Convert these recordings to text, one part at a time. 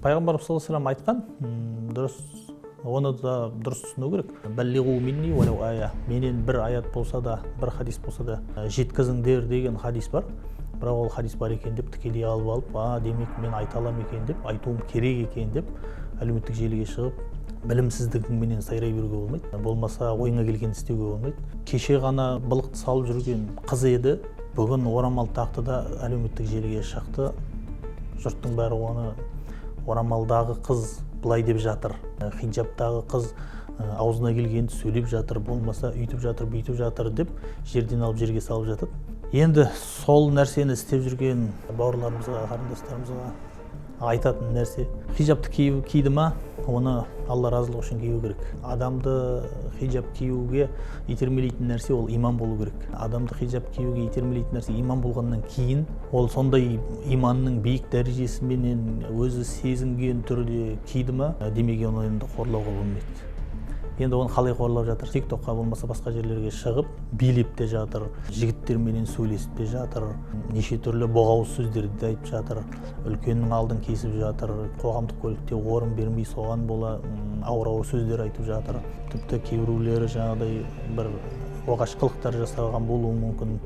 Пайғамбарымыз саллаллаху алейхи ва саллям айтқан, дұрыс, оны да дұрыс түсіну керек. Баллиғу минни уалау ая. Менен бір аят болса да, бір хадис болса да жеткізіңдер деген хадис бар. Бірақ ол хадис бар екен деп тікелей алып алып, демек мен айта аламын екен деп, айтуым керек екен деп әлеуметтік желіге шығып, білімсіздігіңменен сайрай беруге болмайды. Болмаса ойыңа келгенді істеуге болмайды. Кеше ғана былықты салып жүрген қыз еді, бүгін орамал тақты да әлеуметтік желіге шықты. Жұрттың бәрі оны орамалдағы қыз былай деп жатыр, хиджабтағы қыз аузына келгенді сөйлеп жатыр, болмаса үйтіп жатыр, бүйтіп жатыр деп жерден алып жерге салып жатыр. Енді сол нәрсені істеп жүрген бауырларымызға, қарындастарымызға айтатын нәрсе, хиджабты киді ма, оны Алла разылығы үшін кию керек. Адамды хиджаб киюге итермелейтін нәрсе ол иман болу керек. Адамды хиджаб киюге итермелейтін нәрсе иман болғаннан кейін, ол сондай иманның биік дәрежесіменен өзі сезінген түрде киді ма, демек оны енді қорлауға болмайды. Енді оны қалай қорлап жатыр? TikTokқа болмаса басқа жерлерге шығып, билеп те жатыр, жігіттерменен сөйлесіп те жатыр, неше түрлі боғауыз сөздерді де айтып жатыр, үлкеннің алдын кесіп жатыр, қоғамдық көлікте орын бермей соған бола ауыр сөздер айтып жатыр. Тіпті кейбіреулері жаңағыдай бір оғаш қылықтар жасаған болуы мүмкін,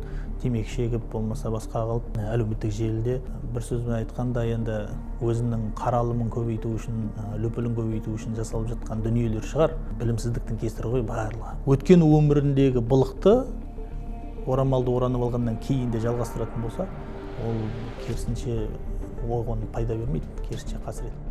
темекі шегіп болмаса басқа қылып, әлеуметтік желіде бір сөзбен айтқанда енді өзінің қаралымын көбейту үшін, löпілін көбейту үшін жасалып жатқан дүниелер шығар. Білімсіздіктің кесірі ғой барлығы. Өткен өміріндегі былықты орамалды оранып алғаннан кейін де жалғастыратын болса, ол керісінше оған пайда бермейді, керісінше қасірет.